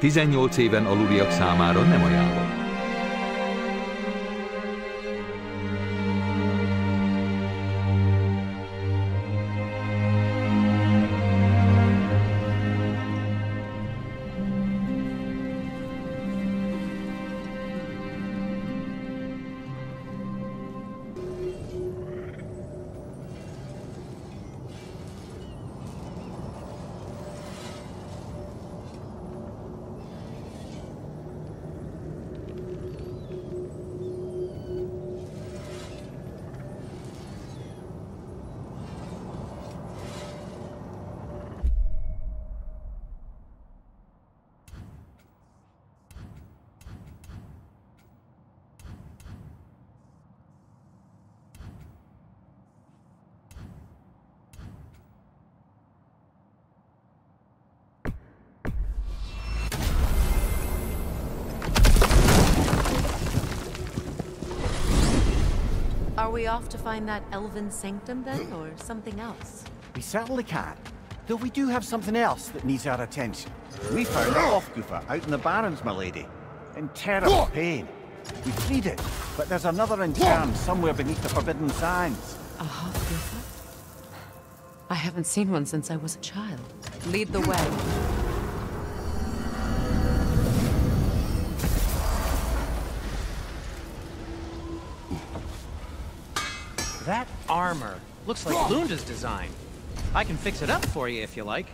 18 éven aluliak számára nem ajánlott. Are we off to find that elven sanctum then, or something else? We certainly can. Though we do have something else that needs our attention. We found a Hofgufer out in the Barrens, my lady. In terrible pain. We freed it, but there's another in charm somewhere beneath the Forbidden Sands. A Hofgufer? I haven't seen one since I was a child. Lead the way. That armor looks like Lunda's design. I can fix it up for you if you like.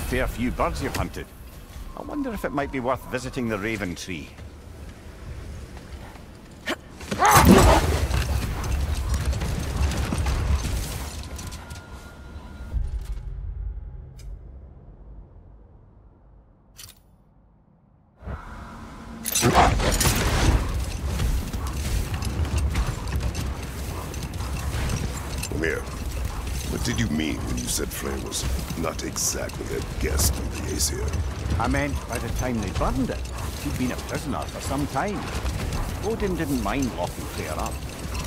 Fair few birds you've hunted. I wonder if it might be worth visiting the Raven Tree. Mimir, what did you mean when you said Frey was not exactly a guest of the Aesir? I meant by the time they burned it, he'd been a prisoner for some time. Odin didn't mind locking Freyr up.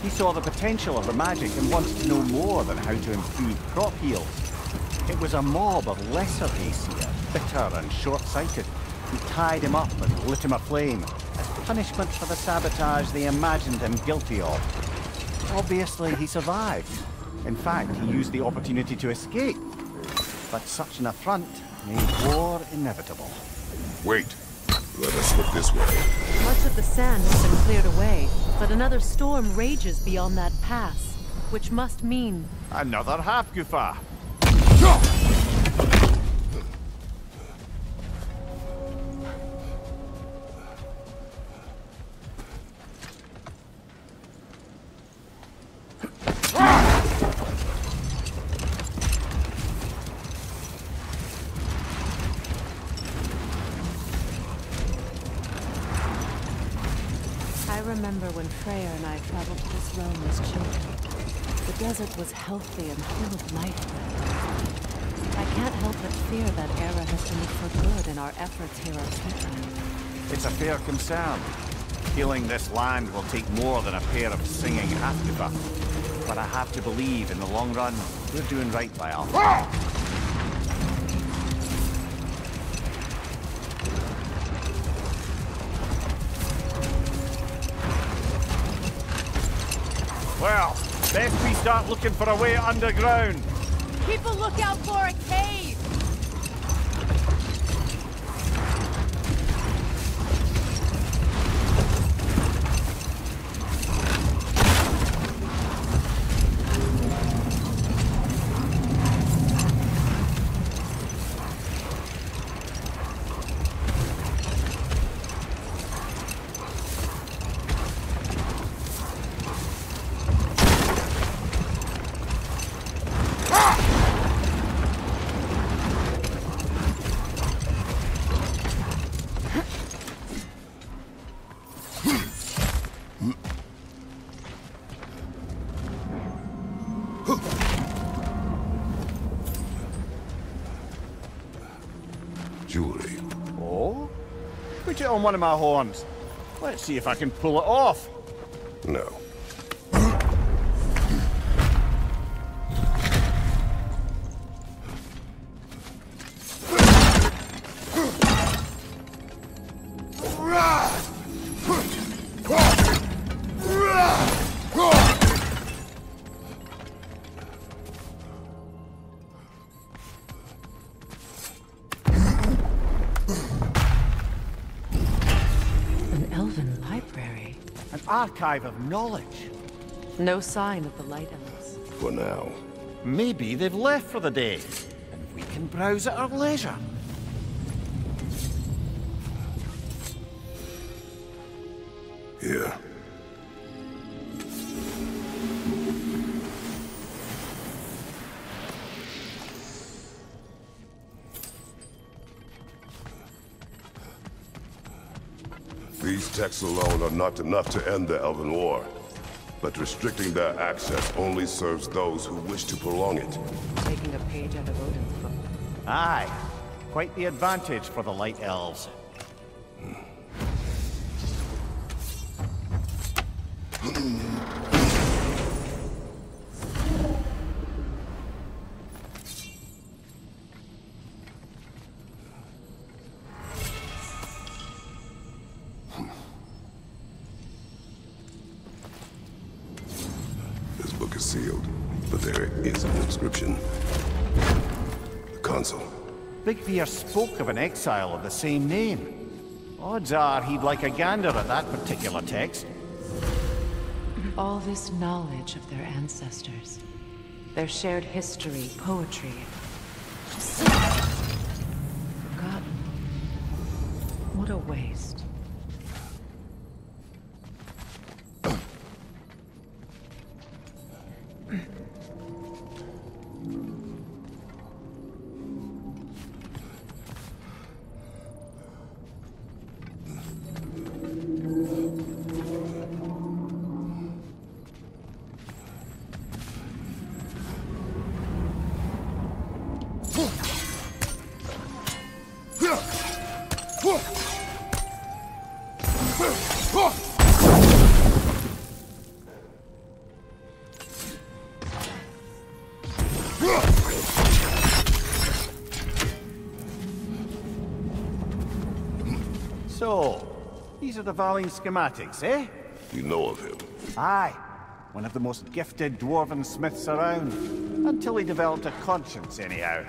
He saw the potential of the magic and wanted to know more than how to improve crop yields. It was a mob of lesser Aesir, bitter and short-sighted, who tied him up and lit him aflame, as punishment for the sabotage they imagined him guilty of. Obviously, he survived. In fact, he used the opportunity to escape. But such an affront made war inevitable. Wait. Let us look this way. Much of the sand has been cleared away, but another storm rages beyond that pass, which must mean... Another Hofgufer! I remember when Freya and I traveled to this realm as children. The desert was healthy and full of life then. I can't help but fear that era has been for good in our efforts here on Switzerland. It's a fair concern. Healing this land will take more than a pair of singing Hofgufer. But I have to believe in the long run, we're doing right by Alfheim. Well, best we start looking for a way underground. Keep a lookout for a cave! jewelry. Oh? Put it on one of my horns. Let's see if I can pull it off. No. Archive of knowledge. No sign of the Light Elves. For now. Maybe they've left for the day, and we can browse at our leisure. Here. These texts alone are not enough to end the Elven War, but restricting their access only serves those who wish to prolong it. Taking a page out of Odin's book. Aye. Quite the advantage for the Light Elves. This book is sealed, but there is an inscription. The console. Big Fear spoke of an exile of the same name. Odds are he'd like a gander at that particular text. All this knowledge of their ancestors, their shared history, poetry, just forgotten. What a waste. So, these are the Valine schematics, eh? You know of him. Aye. One of the most gifted dwarven smiths around. Until he developed a conscience, anyhow.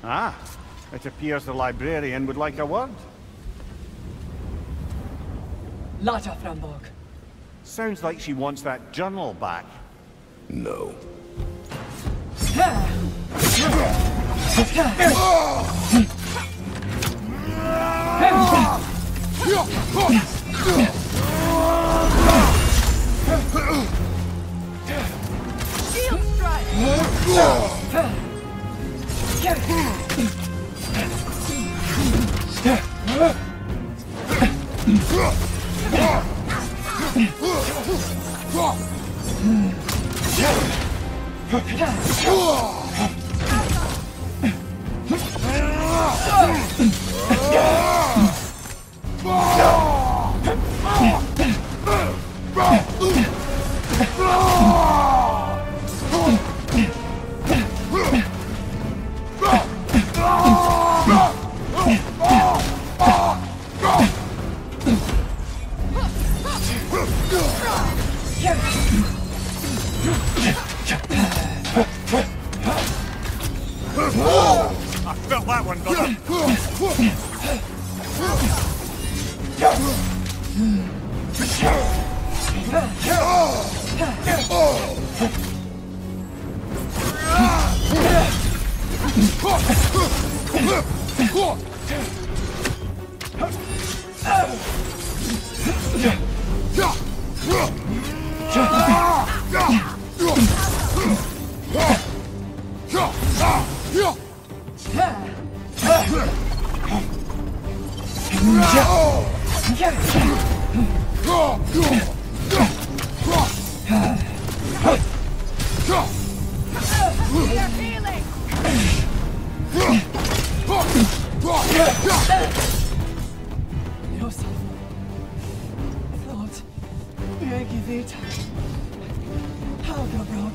Ah, it appears the librarian would like a word. Lata Framborg. Sounds like she wants that journal back. No. Shield strike! I felt that one, brother.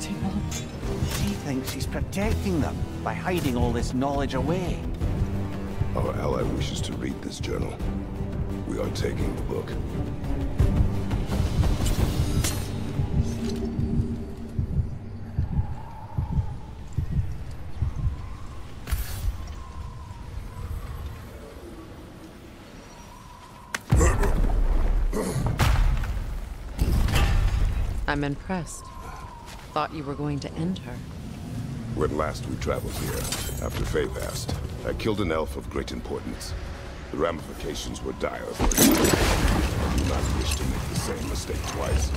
She thinks she's protecting them by hiding all this knowledge away. Our ally wishes to read this journal. We are taking the book. I'm impressed. Thought you were going to end her. When last we traveled here, after Faye passed, I killed an elf of great importance. The ramifications were dire, but I do not wish to make the same mistake twice.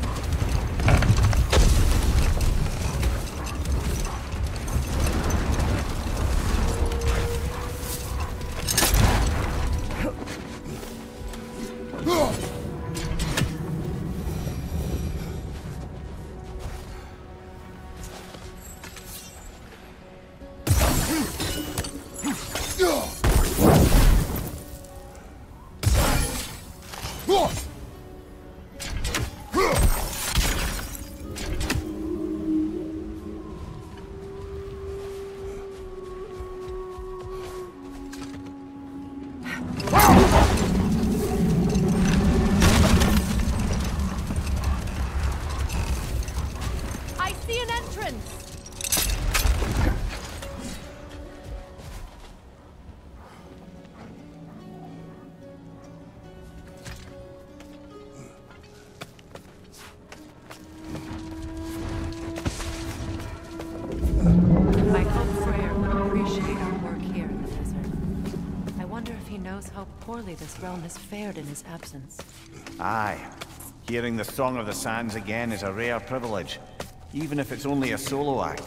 How poorly this realm has fared in his absence. Aye. Hearing the Song of the Sands again is a rare privilege, even if it's only a solo act.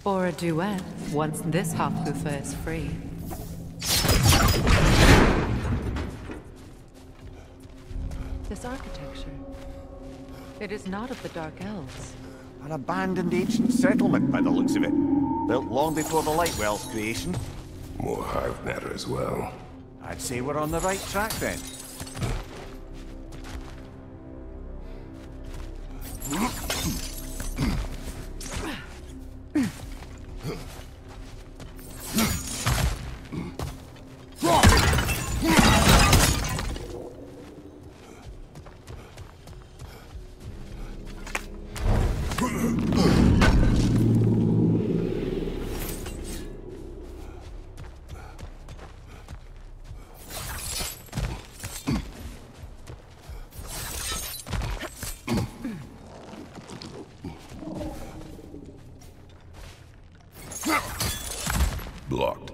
Or a duet, once this Hofhufa is free. This architecture, it is not of the Dark Elves. An abandoned ancient settlement by the looks of it. Built long before the Lightwell's creation. More hive matter as well. I'd say we're on the right track then. Blocked.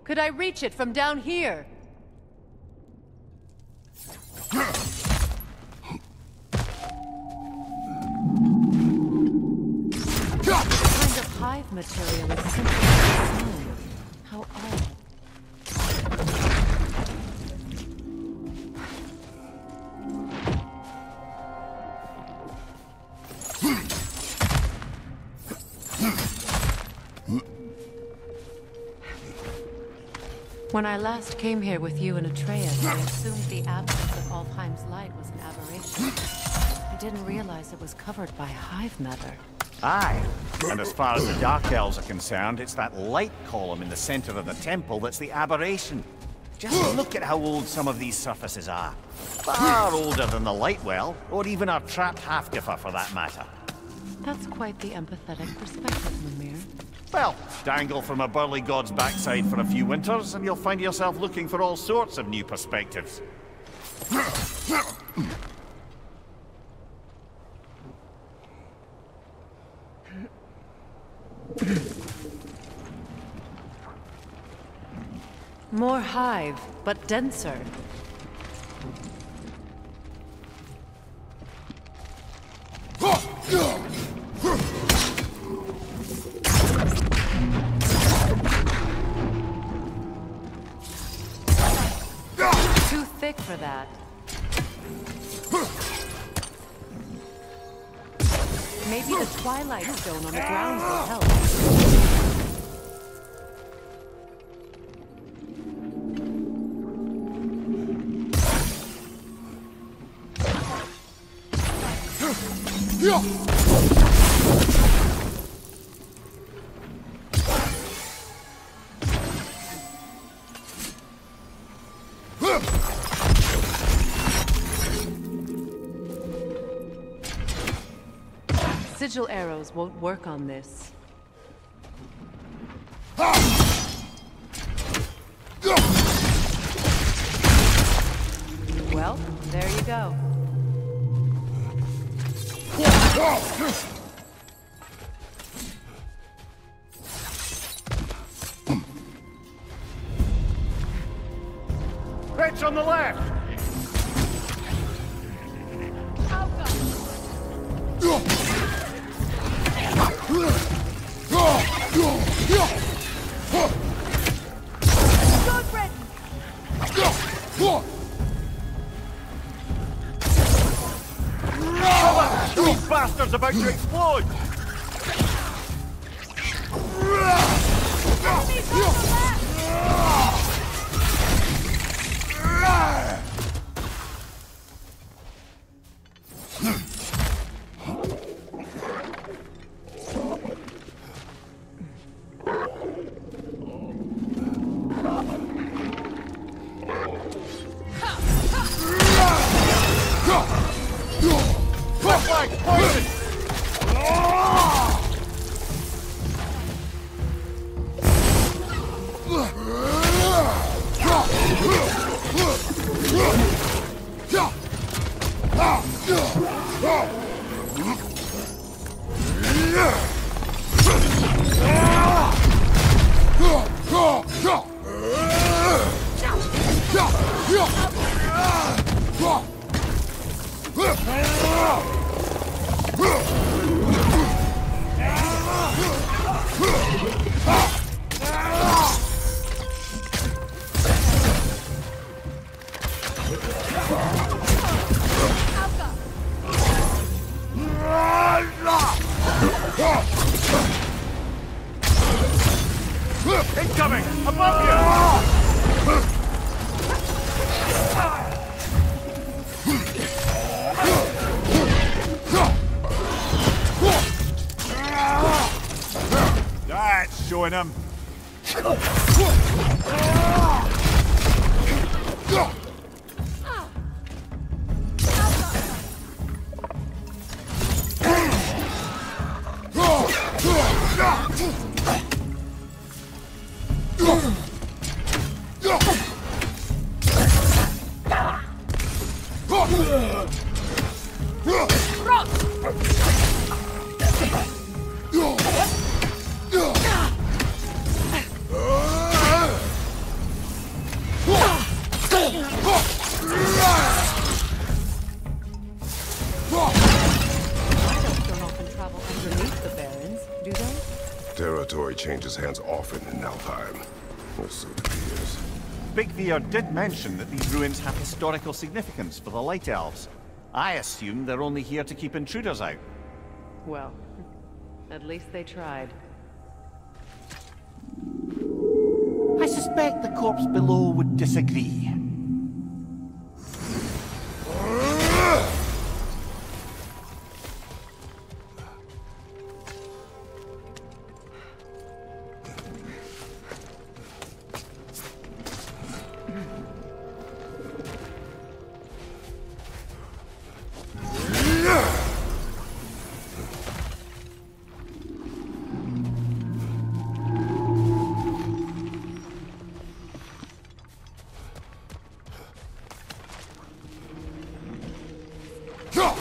Could I reach it from down here? Kind of hive material is simply unknown. How odd. When I last came here with you and Atreus, I assumed the absence of Alfheim's light was an aberration. I didn't realize it was covered by hive matter. Aye. And as far as the Dark Elves are concerned, it's that light column in the center of the temple that's the aberration. Just look at how old some of these surfaces are. Far older than the Lightwell, or even our trapped Halfgiffer for that matter. That's quite the empathetic perspective, Mimir. Well, dangle from a burly god's backside for a few winters, and you'll find yourself looking for all sorts of new perspectives. More hive, but denser. Too too thick for that. Maybe the Twilight Stone on the ground will help. Sigil arrows won't work on this. Well, there you go. Red's on the left! These bastards about to explode! Incoming! Above you! That's showing him. Territory changes hands often in Alfheim. Or so it appears. Big Veer did mention that these ruins have historical significance for the Light Elves. I assume they're only here to keep intruders out. Well, at least they tried. I suspect the corpse below would disagree. Huh?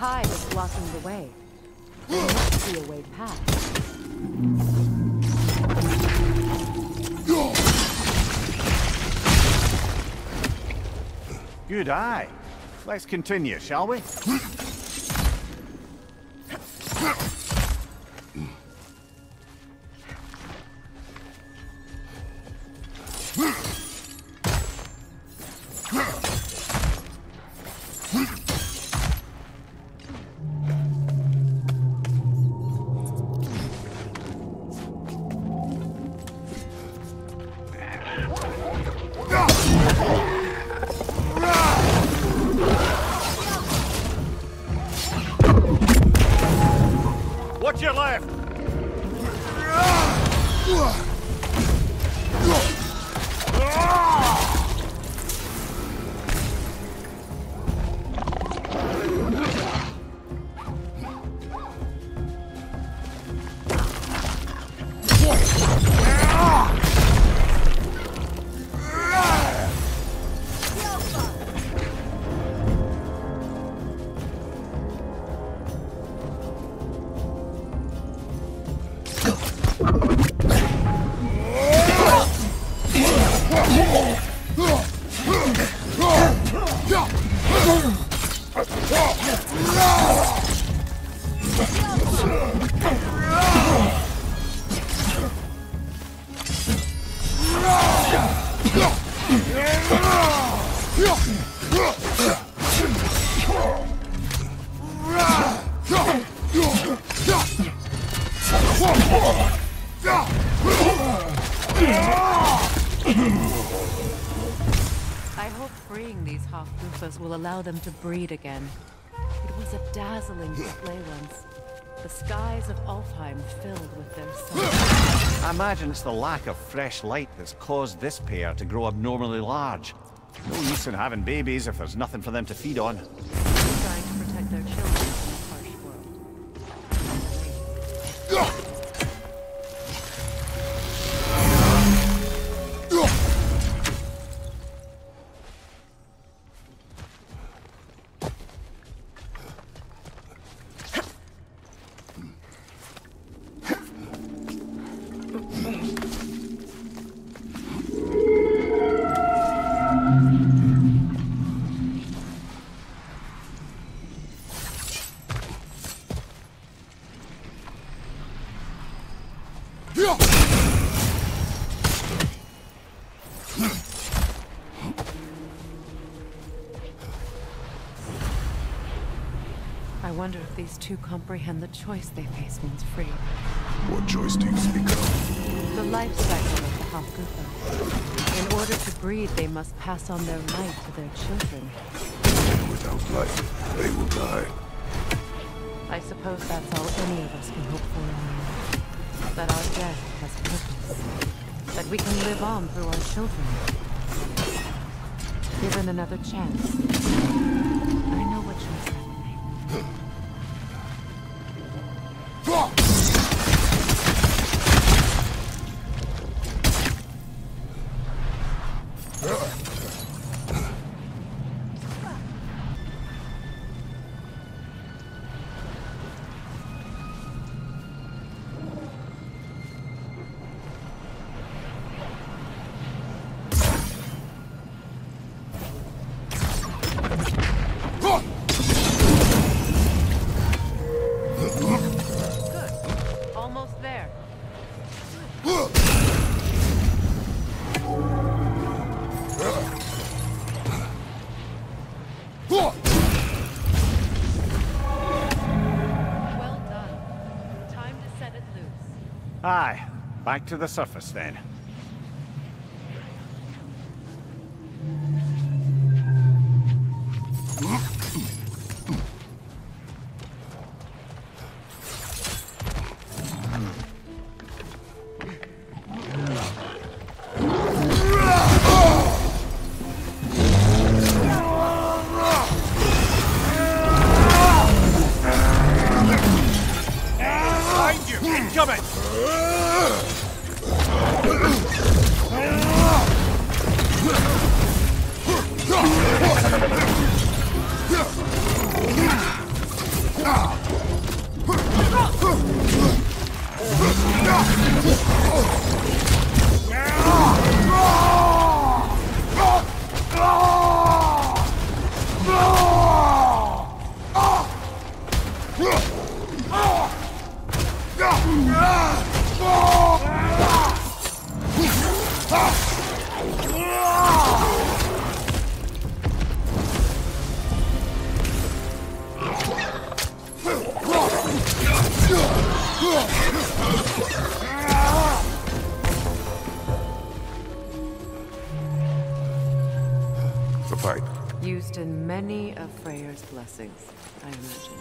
hide is blocking the way. There must be a way past. Good eye. Let's continue, shall we? Watch your left! I hope freeing these half-goofers will allow them to breed again. It was a dazzling display once. The skies of Alfheim filled with their sun. I imagine it's the lack of fresh light that's caused this pair to grow abnormally large. No use in having babies if there's nothing for them to feed on. Trying to protect their children from a harsh world. I wonder if these two comprehend the choice they face once free. What choice do you speak of? The life cycle of the half-goofer. In order to breed, they must pass on their light to their children. Without life, they will die. I suppose that's all any of us can hope for in life. That our death has purpose. That we can live on through our children. Given another chance, I know what choice I will make. Aye, back to the surface then. Behind you! Incoming! The pipe. Used in many of Freyr's blessings, I imagine.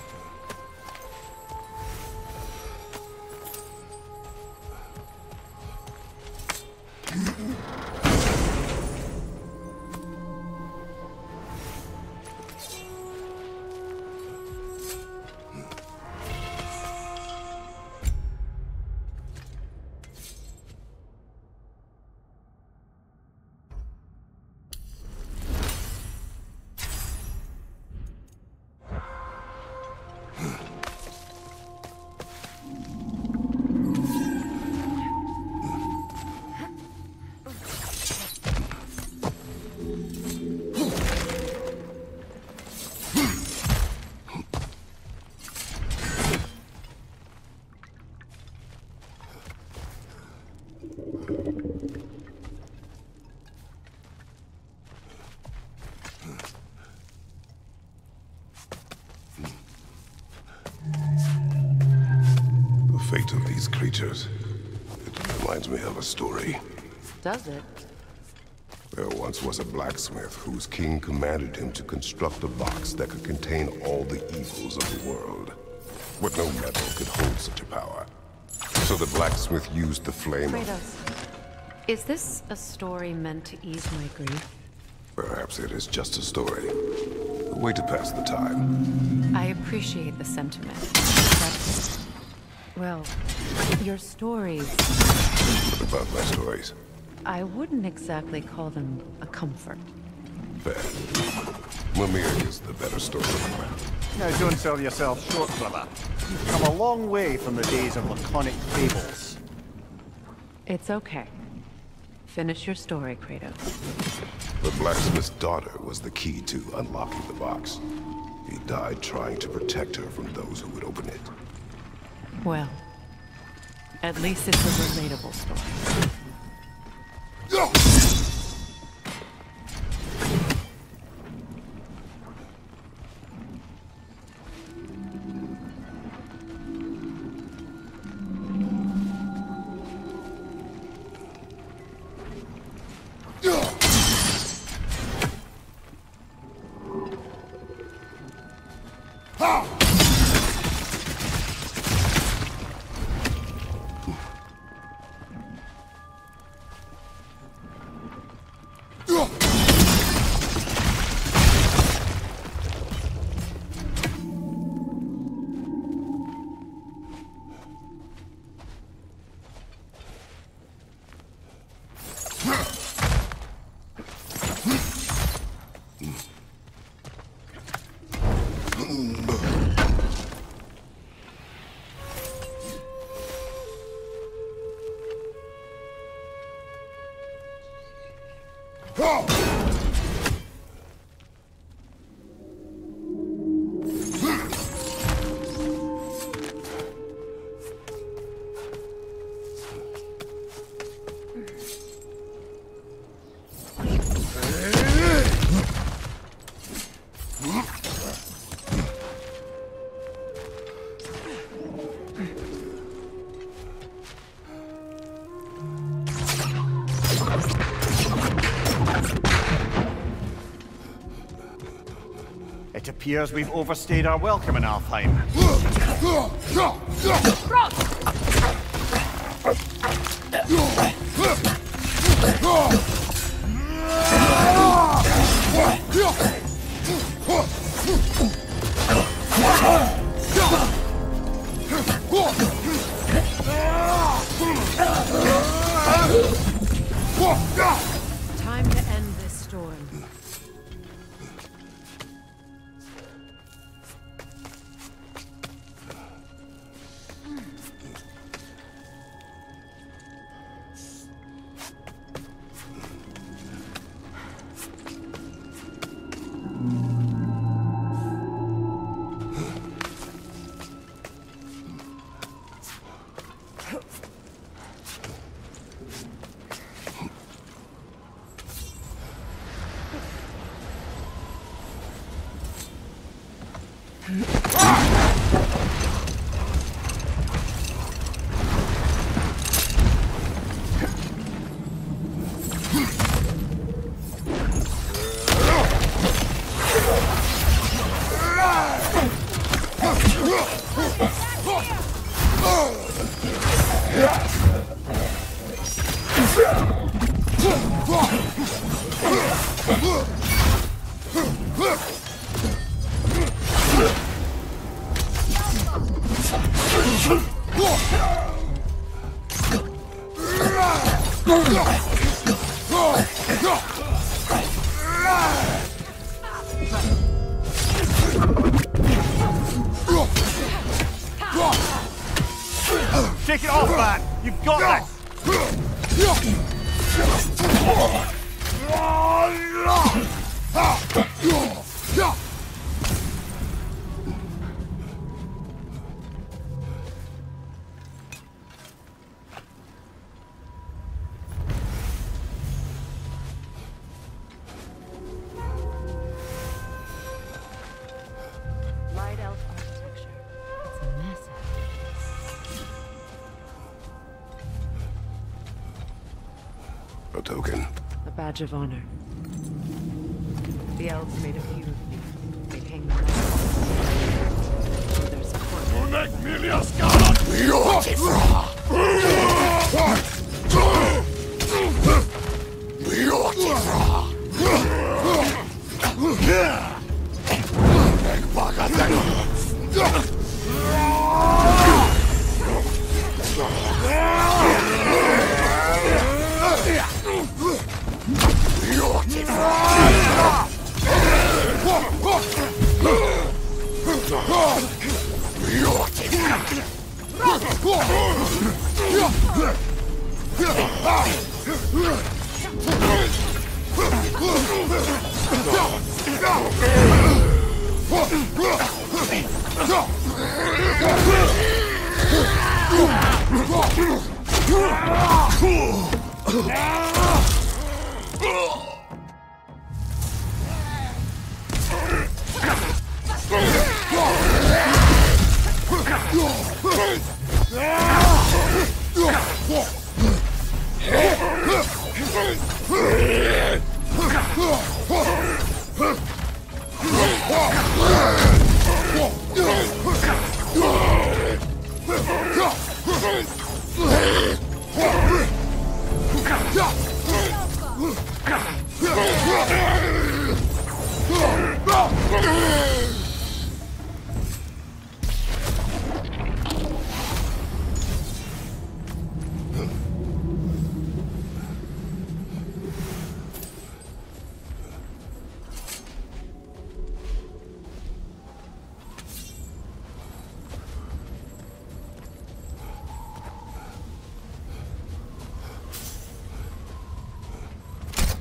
The fate of these creatures. It reminds me of a story. Does it? There once was a blacksmith whose king commanded him to construct a box that could contain all the evils of the world. But no metal could hold such a power. So the blacksmith used the flame of... Kratos, is this a story meant to ease my grief? Perhaps it is just a story. A way to pass the time. I appreciate the sentiment, but... well, your stories... What about my stories? I wouldn't exactly call them a comfort. Fair. Mimir is the better story. Now don't sell yourself short, brother. You've come a long way from the days of laconic fables. It's okay. Finish your story, Kratos. The blacksmith's daughter was the key to unlocking the box. He died trying to protect her from those who would open it. Well, at least it's a relatable story. It appears we've overstayed our welcome in Alfheim. Time to end this storm. Shake it off, man! You've got Light elf architecture. It's massive. A token. A badge of honor. The elves made a few of me. They hang them up. So their support.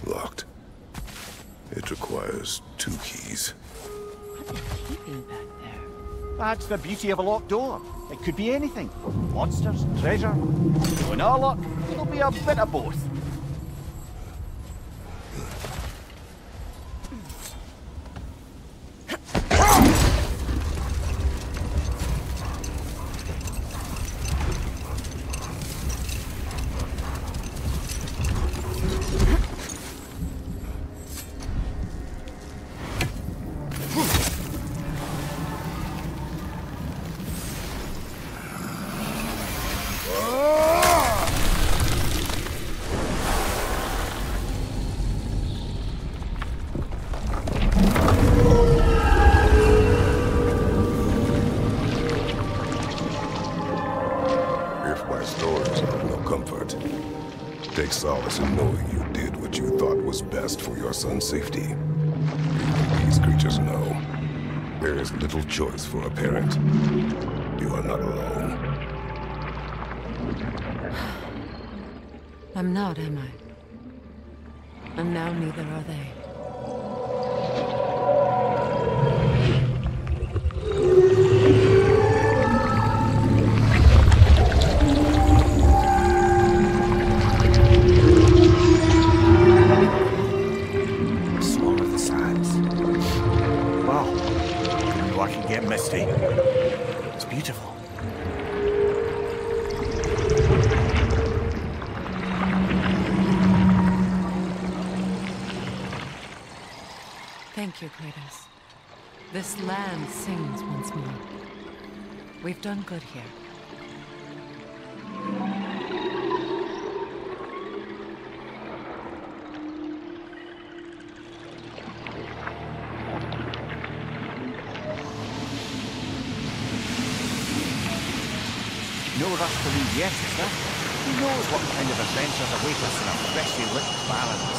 Locked. It requires 2 keys. What is keeping back there? That's the beauty of a locked door. It could be anything. Monsters, treasure. With our luck, it'll be a bit of both. Take solace in knowing you did what you thought was best for your son's safety. Even these creatures know. There is little choice for a parent. You are not alone. I'm not, am I? And now neither are they. Misty. It's beautiful. Thank you, Kratos. This land sings once more. We've done good here. No rush to leave yet, is there? Who knows what kind of adventures await us in our freshly lit barrens?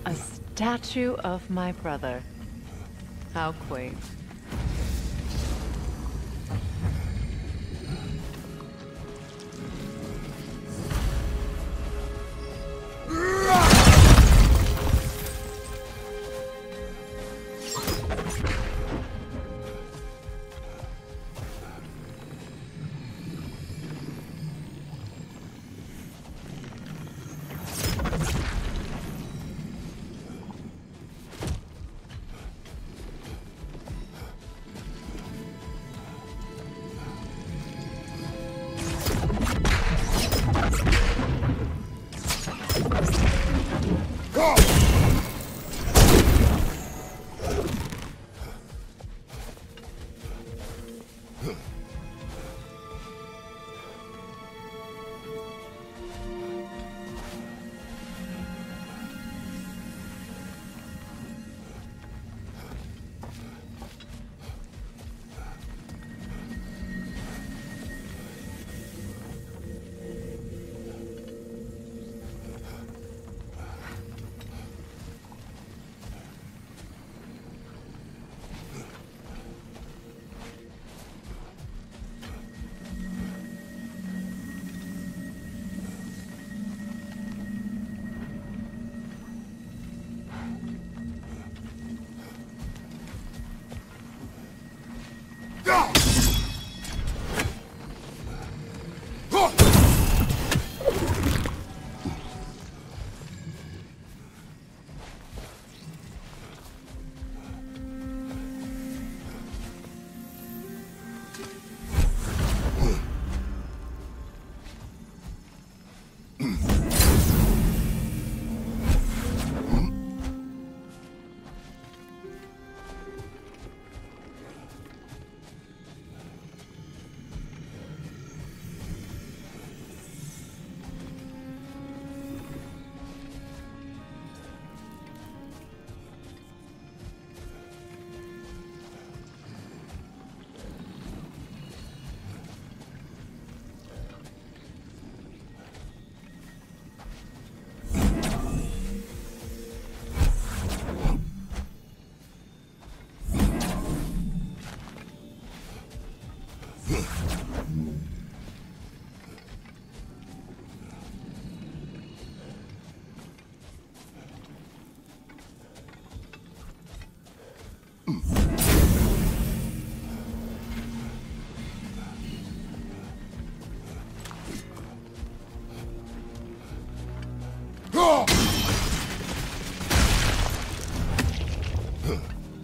A statue of my brother. How quaint.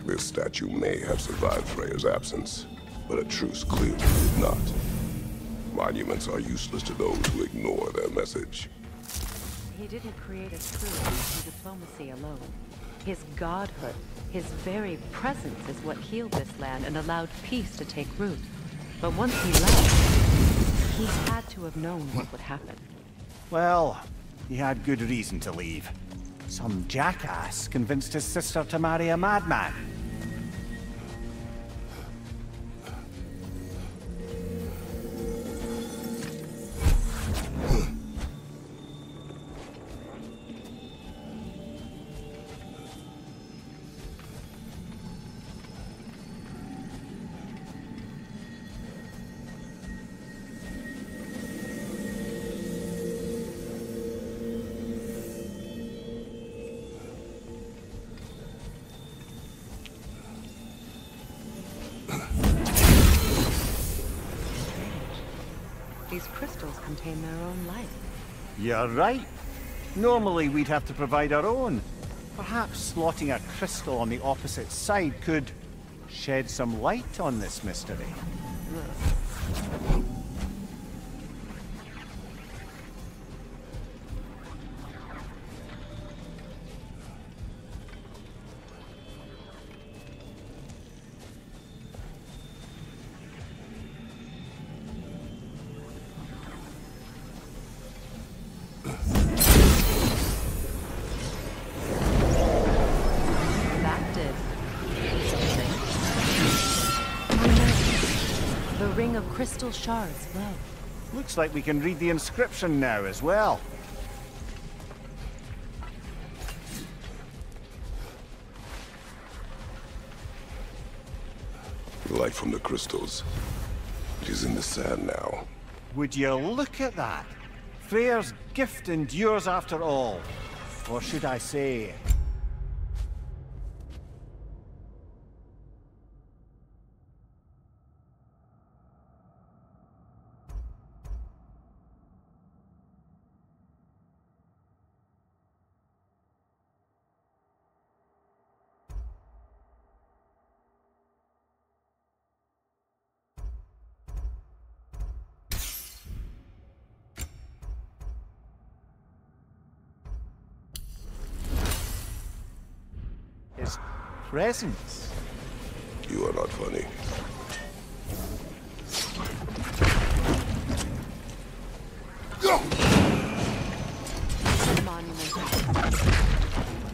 This statue may have survived Freya's absence, but a truce clearly did not. Monuments are useless to those who ignore their message. He didn't create a truce through diplomacy alone. His godhood, his very presence is what healed this land and allowed peace to take root. But once he left, he had to have known what would happen. Well, he had good reason to leave. Some jackass convinced his sister to marry a madman. These crystals contain their own light. You're right. Normally we'd have to provide our own. Perhaps slotting a crystal on the opposite side could shed some light on this mystery. That did something. The ring of crystal shards glow. Looks like we can read the inscription now as well. The light from the crystals. It is in the sand now. Would you look at that? Freyr's gift endures after all. Or should I say... his presence. You are not funny. Monument.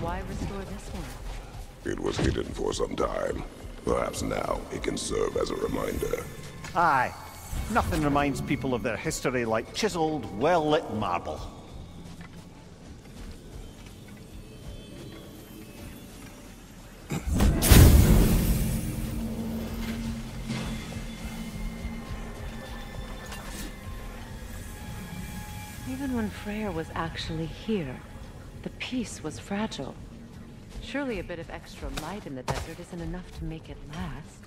Why restore this one? It was hidden for some time. Perhaps now it can serve as a reminder. Aye. Nothing reminds people of their history like chiseled, well-lit marble. Even when Freyr was actually here, the peace was fragile. Surely a bit of extra light in the desert isn't enough to make it last.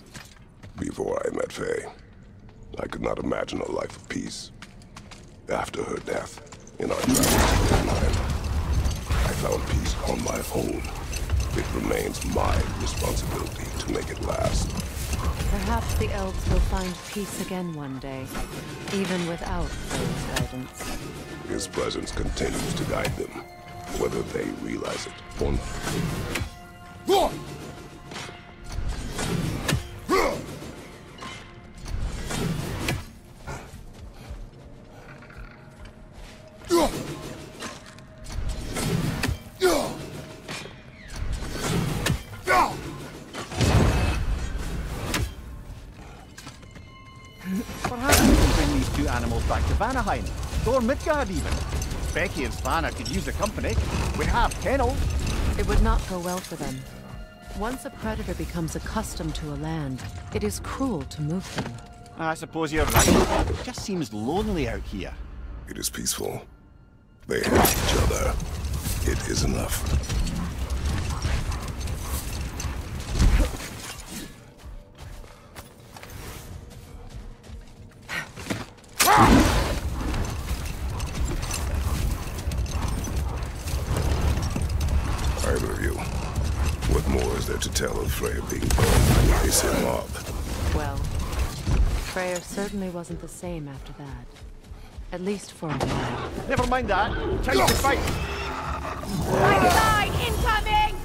Before I met Faye, I could not imagine a life of peace. After her death, in our travels to Alfheim, I found peace on my own. It remains my responsibility to make it last. Perhaps the elves will find peace again one day, even without Frey's guidance. His presence continues to guide them, whether they realize it or not. Perhaps we can bring these two animals back to Vanaheim, or Midgard even. Becky and Svanna could use the company. We have kennels. It would not go well for them. Once a predator becomes accustomed to a land, it is cruel to move them. I suppose you're right. It just seems lonely out here. It is peaceful. They have each other. It is enough. Either of you, what more is there to tell of Freyr being burned by the Aesir mob? Well, Freyr certainly wasn't the same after that. At least for a while. Never mind that. Time to fight. Line incoming!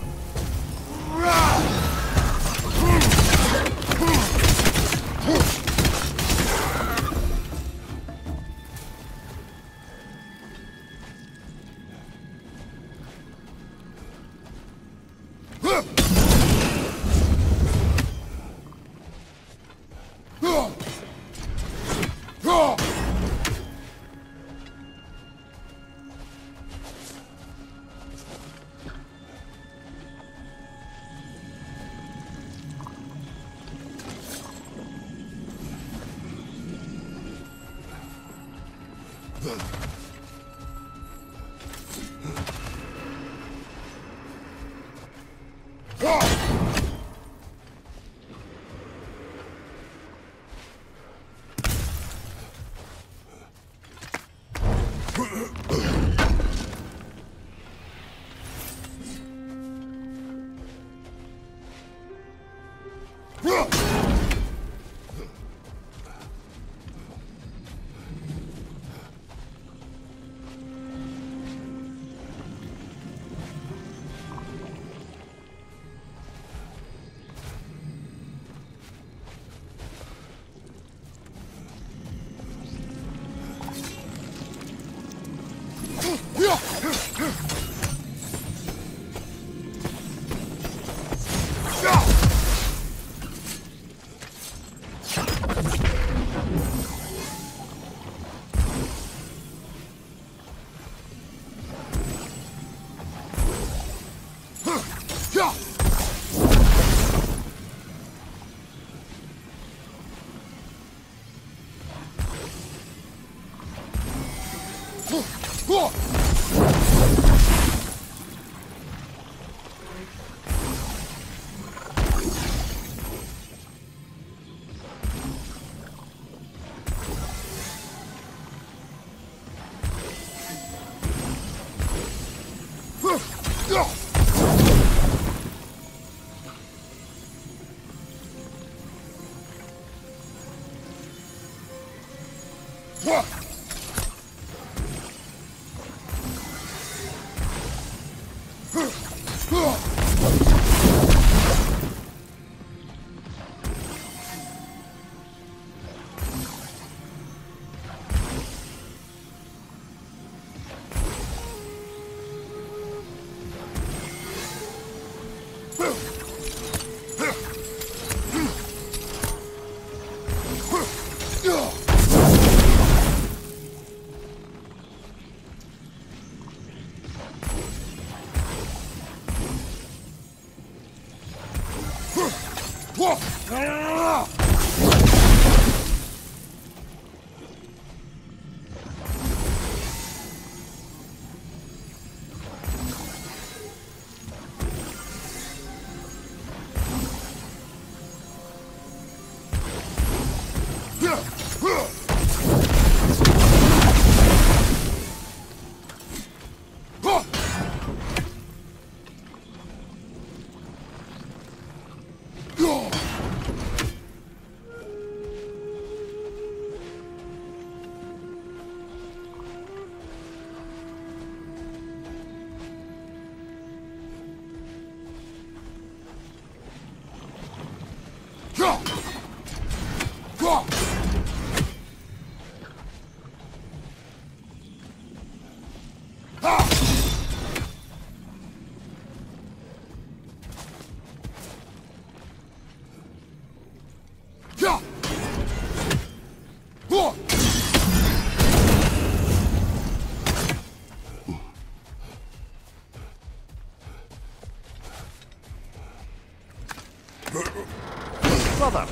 Brother,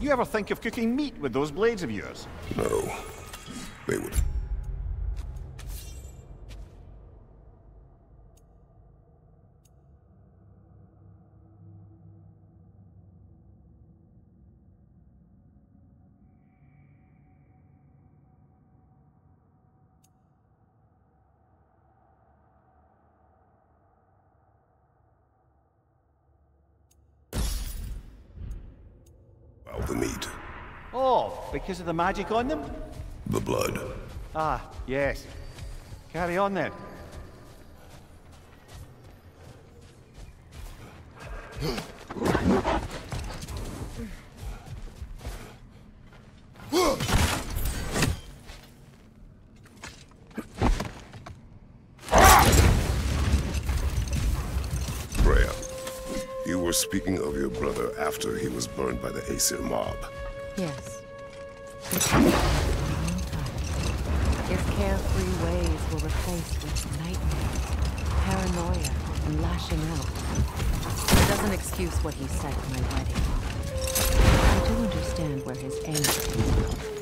you ever think of cooking meat with those blades of yours? No. They would. The meat. Oh, because of the magic on them? The blood. Ah, yes. Carry on then. Freya, you were speaking of your brother after he was burned by the Aesir mob. Yes. It took a long time. His carefree ways were replaced with nightmares, paranoia, and lashing out. It doesn't excuse what he said at my wedding. I do understand where his anger comes from.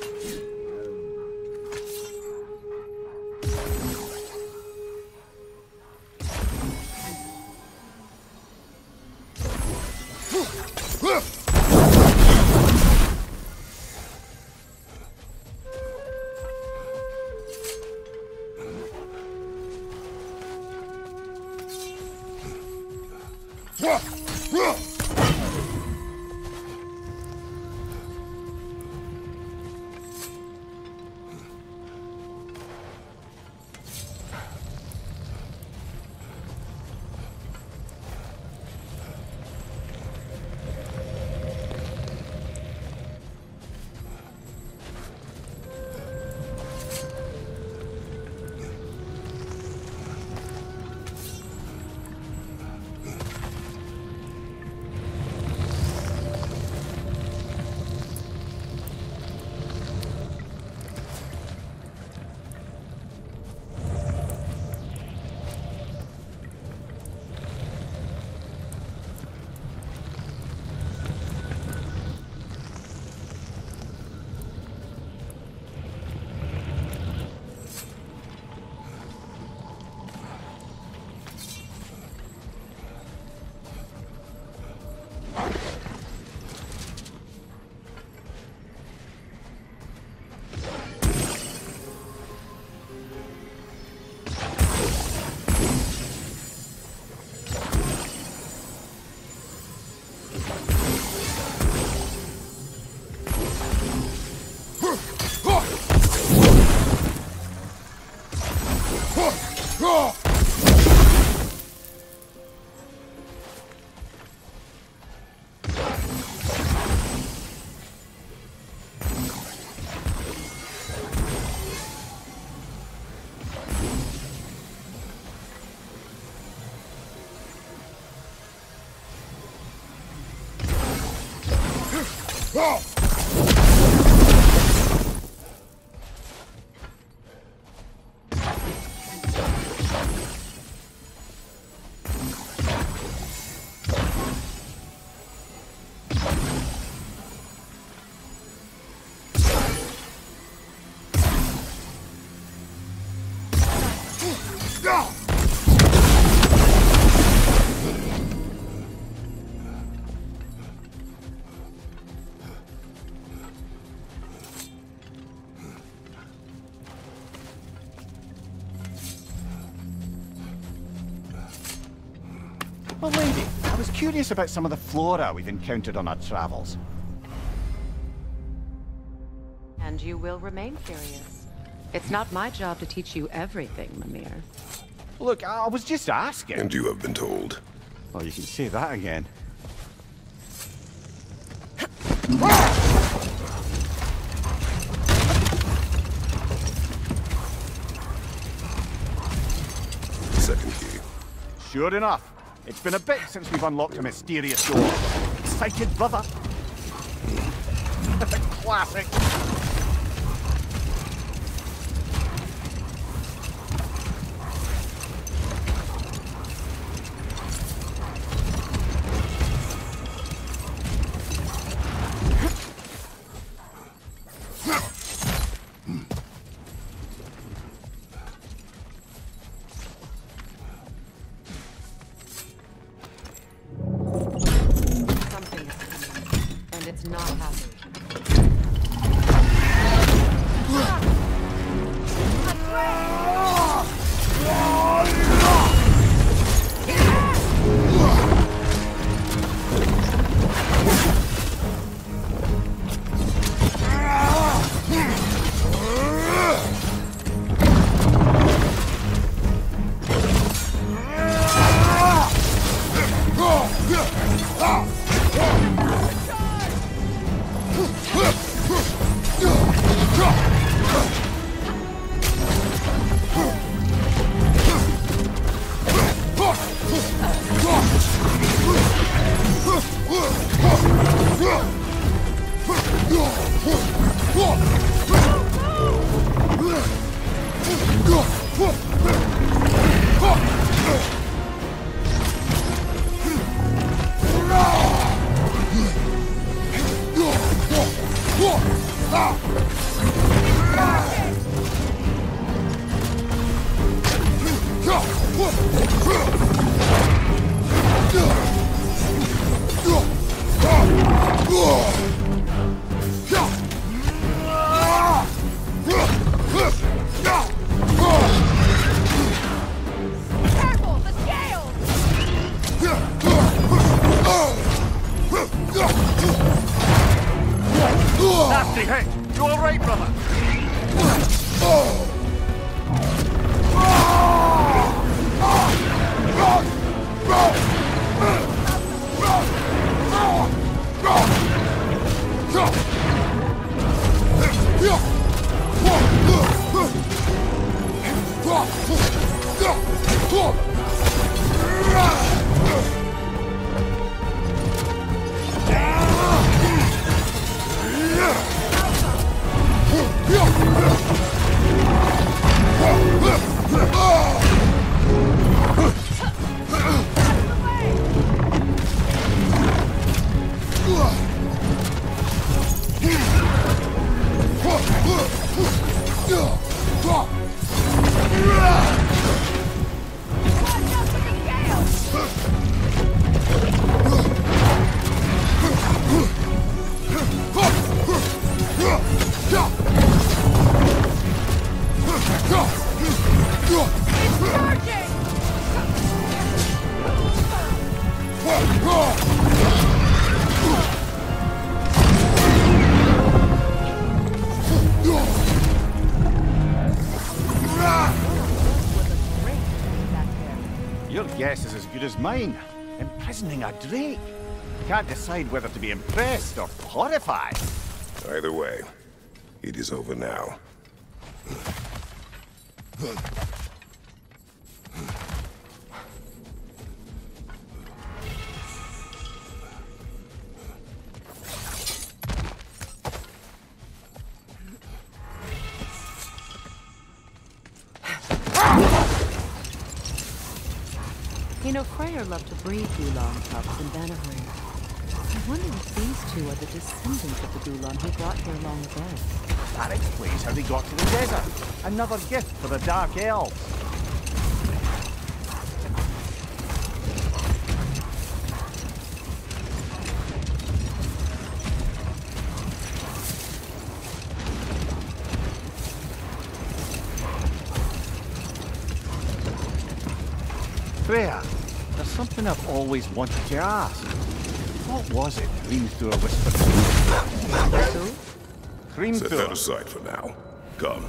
Well, lady, I was curious about some of the flora we've encountered on our travels. And you will remain curious. It's not my job to teach you everything, Mimir. Look, I was just asking. And you have been told. Well, you can say that again. Second key. Sure enough. It's been a bit since we've unlocked a mysterious door. Excited, brother? Classic. Nasty hit! You alright, brother? guess is as good as mine. Imprisoning a drake. Can't decide whether to be impressed or horrified. Either way, it is over now. You know, Freyr loved to breed Gulan pups in Vanaheim. I wonder if these two are the descendants of the Gulan he brought here long ago. That explains how they got to the desert. Another gift for the Dark Elves. Freya, there's something I've always wanted to ask. What was it creamed through a whisper? So? Creamed Set through that aside for now. Come.